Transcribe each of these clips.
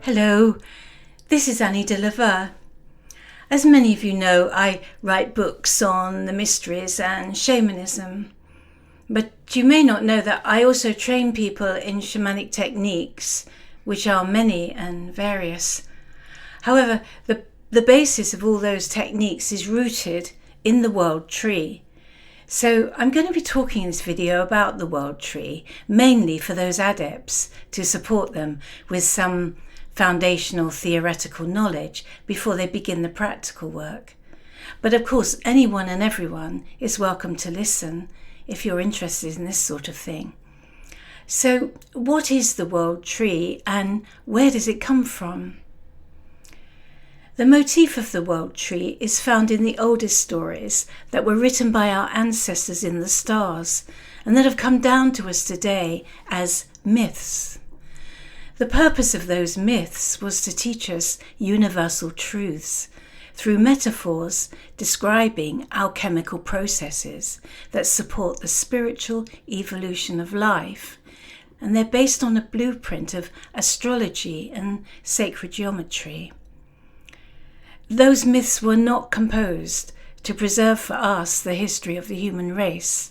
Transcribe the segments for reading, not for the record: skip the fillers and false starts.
Hello, this is Dieu-Le-Veut. As many of you know, I write books on the mysteries and shamanism. But you may not know that I also train people in shamanic techniques, which are many and various. However, the basis of all those techniques is rooted in the world tree. So I'm going to be talking in this video about the world tree, mainly for those adepts, to support them with some foundational theoretical knowledge before they begin the practical work. But of course, anyone and everyone is welcome to listen if you're interested in this sort of thing. So what is the world tree and where does it come from? The motif of the world tree is found in the oldest stories that were written by our ancestors in the stars and that have come down to us today as myths. The purpose of those myths was to teach us universal truths through metaphors describing alchemical processes that support the spiritual evolution of life, and they're based on a blueprint of astrology and sacred geometry. Those myths were not composed to preserve for us the history of the human race.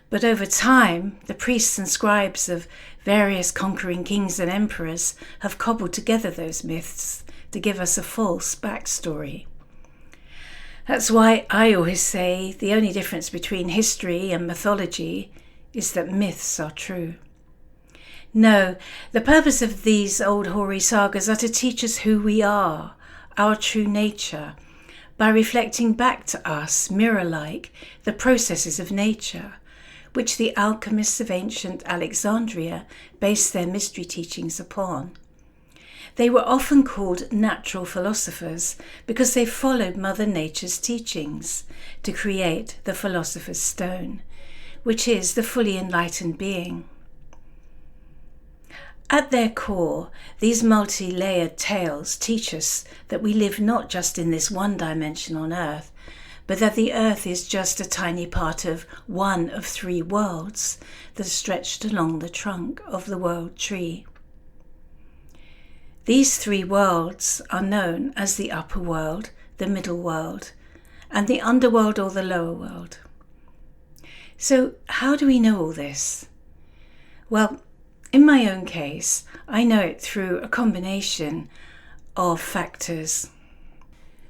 But over time, the priests and scribes of various conquering kings and emperors have cobbled together those myths to give us a false backstory. That's why I always say the only difference between history and mythology is that myths are true. No, the purpose of these old hoary sagas are to teach us who we are, our true nature, by reflecting back to us, mirror-like, the processes of nature, which the alchemists of ancient Alexandria based their mystery teachings upon. They were often called natural philosophers because they followed Mother Nature's teachings to create the philosopher's stone, which is the fully enlightened being. At their core, these multi-layered tales teach us that we live not just in this one dimension on Earth, but that the Earth is just a tiny part of one of three worlds that are stretched along the trunk of the world tree. These three worlds are known as the upper world, the middle world, and the underworld or the lower world. So how do we know all this? Well, in my own case, I know it through a combination of factors.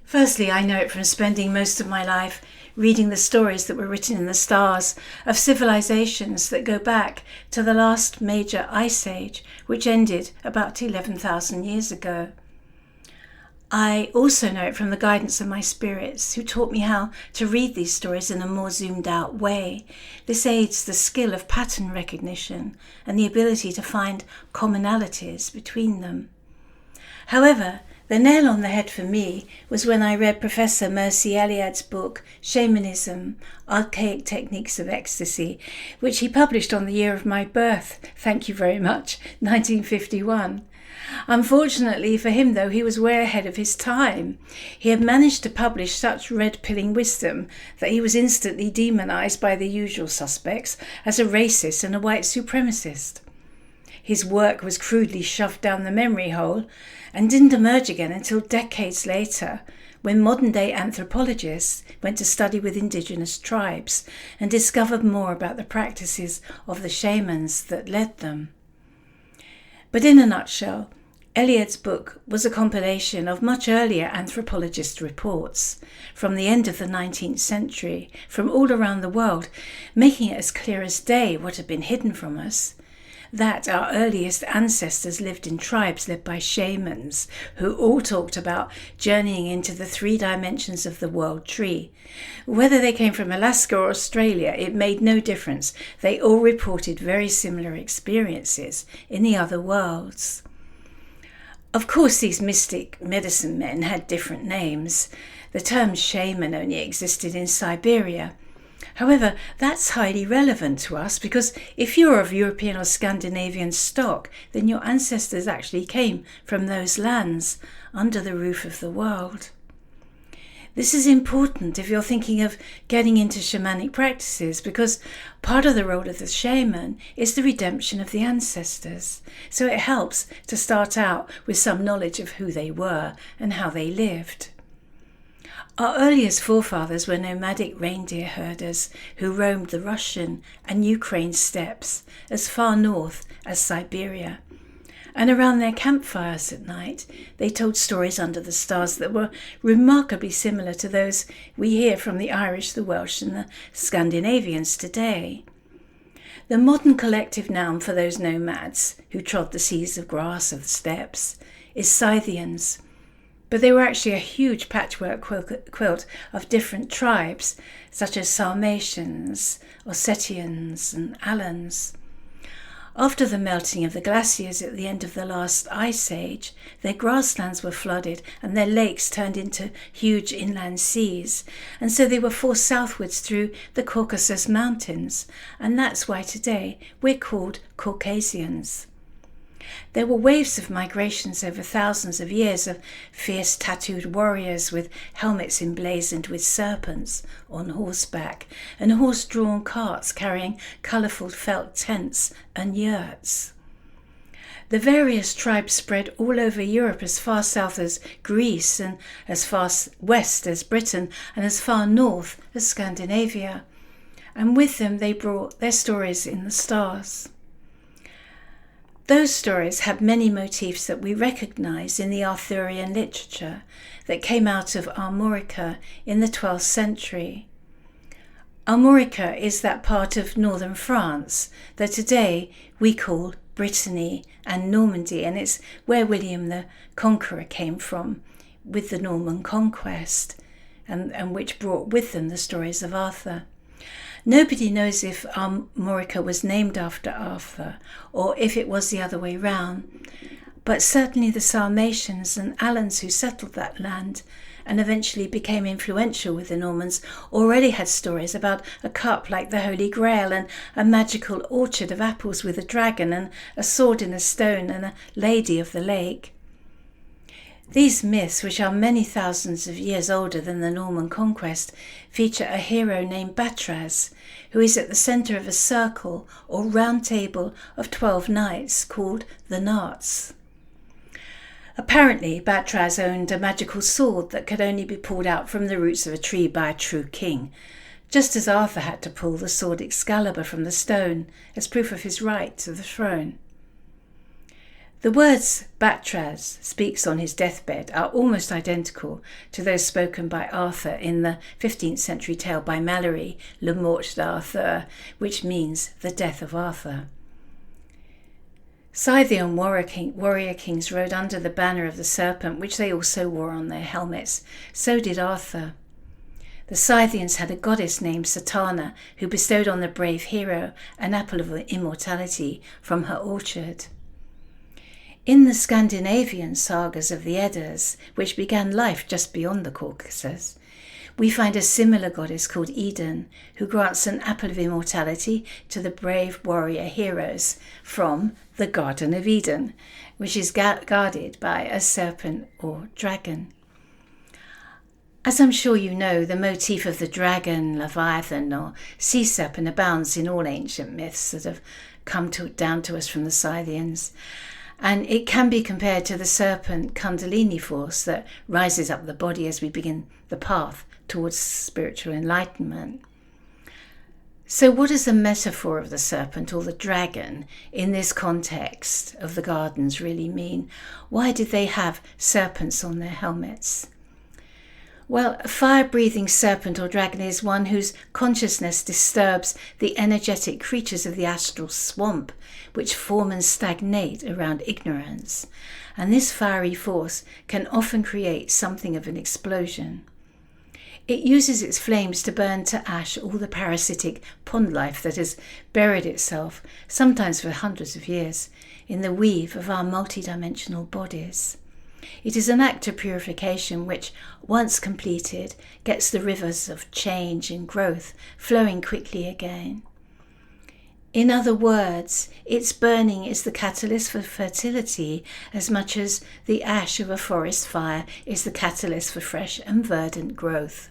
Firstly, I know it from spending most of my life reading the stories that were written in the stars of civilizations that go back to the last major ice age, which ended about 11,000 years ago. I also know it from the guidance of my spirits, who taught me how to read these stories in a more zoomed out way. This aids the skill of pattern recognition and the ability to find commonalities between them. However, the nail on the head for me was when I read Professor Mercy Eliad's book, Shamanism, Archaic Techniques of Ecstasy, which he published on the year of my birth, thank you very much, 1951. Unfortunately for him, though, he was way ahead of his time. He had managed to publish such red-pilling wisdom that he was instantly demonized by the usual suspects as a racist and a white supremacist. His work was crudely shoved down the memory hole and didn't emerge again until decades later, when modern-day anthropologists went to study with indigenous tribes and discovered more about the practices of the shamans that led them. But in a nutshell, Eliad's book was a compilation of much earlier anthropologist reports from the end of the 19th century, from all around the world, making it as clear as day what had been hidden from us, that our earliest ancestors lived in tribes led by shamans who all talked about journeying into the three dimensions of the world tree. Whether they came from Alaska or Australia, it made no difference. They all reported very similar experiences in the other worlds. Of course, these mystic medicine men had different names. The term shaman only existed in Siberia. However, that's highly relevant to us because if you're of European or Scandinavian stock, then your ancestors actually came from those lands under the roof of the world. This is important if you're thinking of getting into shamanic practices, because part of the role of the shaman is the redemption of the ancestors. So it helps to start out with some knowledge of who they were and how they lived. Our earliest forefathers were nomadic reindeer herders who roamed the Russian and Ukraine steppes as far north as Siberia. And around their campfires at night, they told stories under the stars that were remarkably similar to those we hear from the Irish, the Welsh and the Scandinavians today. The modern collective noun for those nomads who trod the seas of grass of the steppes is Scythians, but they were actually a huge patchwork quilt of different tribes, such as Sarmatians, Ossetians and Alans. After the melting of the glaciers at the end of the last ice age, their grasslands were flooded and their lakes turned into huge inland seas, and so they were forced southwards through the Caucasus Mountains, and that's why today we're called Caucasians. There were waves of migrations over thousands of years of fierce tattooed warriors with helmets emblazoned with serpents on horseback and horse-drawn carts carrying colourful felt tents and yurts. The various tribes spread all over Europe as far south as Greece and as far west as Britain and as far north as Scandinavia, and with them they brought their stories in the stars. Those stories have many motifs that we recognise in the Arthurian literature that came out of Armorica in the 12th century. Armorica is that part of northern France that today we call Brittany and Normandy, and it's where William the Conqueror came from with the Norman conquest, and which brought with them the stories of Arthur. Nobody knows if Armorica was named after Arthur or if it was the other way round, but certainly the Sarmatians and Alans who settled that land and eventually became influential with the Normans already had stories about a cup like the Holy Grail and a magical orchard of apples with a dragon and a sword in a stone and a lady of the lake. These myths, which are many thousands of years older than the Norman conquest, feature a hero named Battraz, who is at the centre of a circle or round table of 12 knights called the Knights. Apparently, Battraz owned a magical sword that could only be pulled out from the roots of a tree by a true king, just as Arthur had to pull the sword Excalibur from the stone as proof of his right to the throne. The words Battraz speaks on his deathbed are almost identical to those spoken by Arthur in the 15th century tale by Malory, Le Mort d'Arthur, which means the death of Arthur. Scythian warrior kings rode under the banner of the serpent, which they also wore on their helmets. So did Arthur. The Scythians had a goddess named Satana, who bestowed on the brave hero an apple of immortality from her orchard. In the Scandinavian sagas of the Eddas, which began life just beyond the Caucasus, we find a similar goddess called Eden, who grants an apple of immortality to the brave warrior heroes from the Garden of Eden, which is guarded by a serpent or dragon. As I'm sure you know, the motif of the dragon, Leviathan or sea serpent abounds in all ancient myths that have come down to us from the Scythians. And it can be compared to the serpent Kundalini force that rises up the body as we begin the path towards spiritual enlightenment. So what does the metaphor of the serpent or the dragon in this context of the gardens really mean? Why did they have serpents on their helmets? Well, a fire-breathing serpent or dragon is one whose consciousness disturbs the energetic creatures of the astral swamp, which form and stagnate around ignorance. And this fiery force can often create something of an explosion. It uses its flames to burn to ash all the parasitic pond life that has buried itself, sometimes for hundreds of years, in the weave of our multidimensional bodies. It is an act of purification which, once completed, gets the rivers of change and growth flowing quickly again. In other words, its burning is the catalyst for fertility as much as the ash of a forest fire is the catalyst for fresh and verdant growth.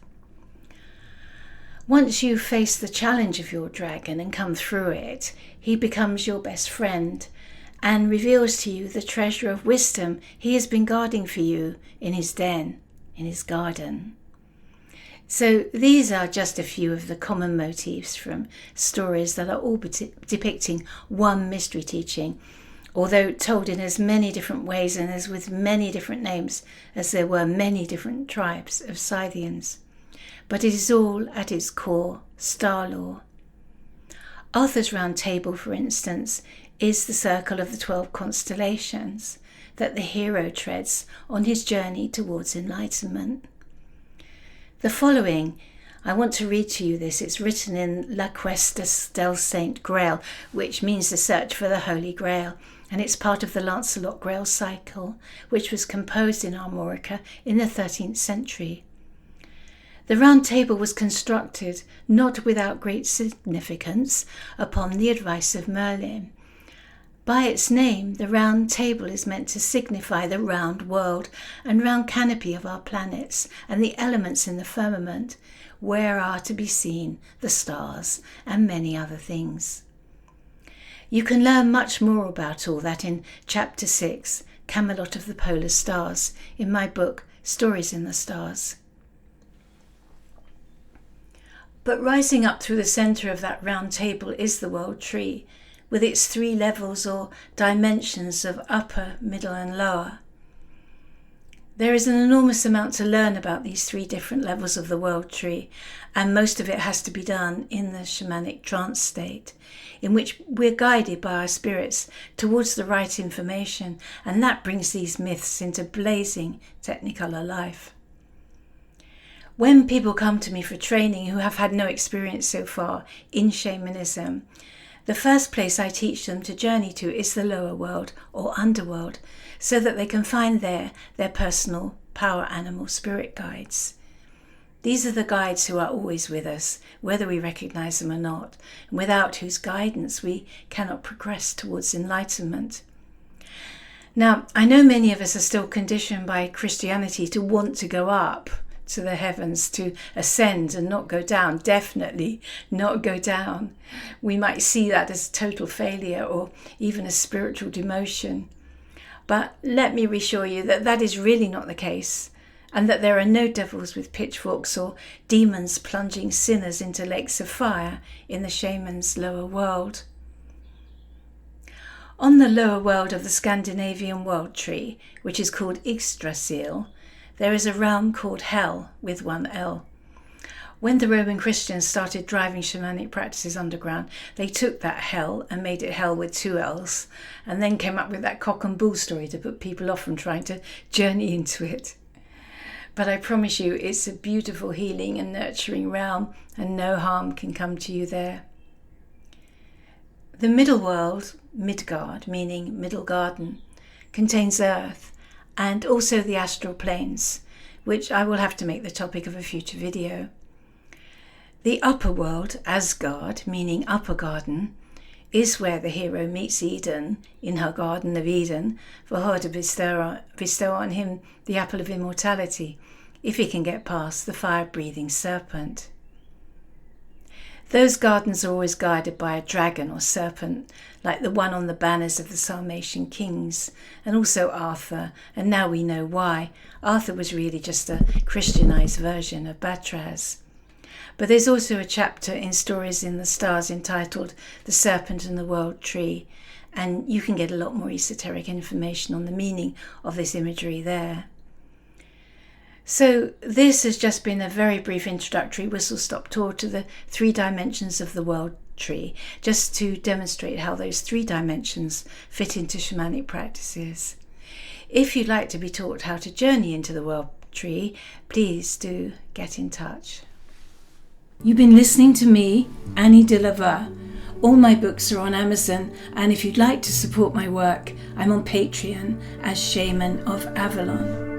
Once you face the challenge of your dragon and come through it, he becomes your best friend and reveals to you the treasure of wisdom he has been guarding for you in his den, in his garden. So these are just a few of the common motifs from stories that are all depicting one mystery teaching, although told in as many different ways and as with many different names as there were many different tribes of Scythians. But it is all at its core star lore. Arthur's Round Table, for instance, is the circle of the 12 constellations that the hero treads on his journey towards enlightenment. The following, I want to read to you this. It's written in La Quest del Saint Grail, which means the search for the Holy Grail, and it's part of the Lancelot Grail cycle, which was composed in Armorica in the 13th century. The Round Table was constructed, not without great significance, upon the advice of Merlin. By its name, the Round Table is meant to signify the round world and round canopy of our planets and the elements in the firmament, where are to be seen the stars and many other things. You can learn much more about all that in Chapter 6, Camelot of the Polar Stars, in my book, Stories in the Stars. But rising up through the centre of that round table is the world tree, with its 3 levels or dimensions of upper, middle and lower. There is an enormous amount to learn about these 3 different levels of the world tree, and most of it has to be done in the shamanic trance state, in which we're guided by our spirits towards the right information, and that brings these myths into blazing technicolor life. When people come to me for training who have had no experience so far in shamanism, the first place I teach them to journey to is the lower world or underworld, so that they can find there their personal power animal spirit guides. These are the guides who are always with us, whether we recognize them or not, and without whose guidance we cannot progress towards enlightenment. Now, I know many of us are still conditioned by Christianity to want to go up to the heavens, to ascend and not go down, definitely not go down. We might see that as total failure or even a spiritual demotion. But let me reassure you that that is really not the case, and that there are no devils with pitchforks or demons plunging sinners into lakes of fire in the shaman's lower world. On the lower world of the Scandinavian world tree, which is called Yggdrasil, there is a realm called Hell with 1 L. When the Roman Christians started driving shamanic practices underground, they took that Hell and made it Hell with 2 L's, and then came up with that cock and bull story to put people off from trying to journey into it. But I promise you, it's a beautiful healing and nurturing realm, and no harm can come to you there. The middle world, Midgard, meaning middle garden, contains earth, and also the astral planes, which I will have to make the topic of a future video. The upper world, Asgard, meaning upper garden, is where the hero meets Eden in her Garden of Eden for her to bestow on him the apple of immortality, if he can get past the fire-breathing serpent. Those gardens are always guarded by a dragon or serpent, like the one on the banners of the Sarmatian kings, and also Arthur, and now we know why. Arthur was really just a Christianized version of Batraz. But there's also a chapter in Stories in the Stars entitled The Serpent and the World Tree, and you can get a lot more esoteric information on the meaning of this imagery there. So this has just been a very brief introductory whistle-stop tour to the 3 dimensions of the world tree, just to demonstrate how those 3 dimensions fit into shamanic practices. If you'd like to be taught how to journey into the world tree, please do get in touch. You've been listening to me, Annie Dieu-Le-Veut. All my books are on Amazon, and if you'd like to support my work, I'm on Patreon as Shaman of Avalon.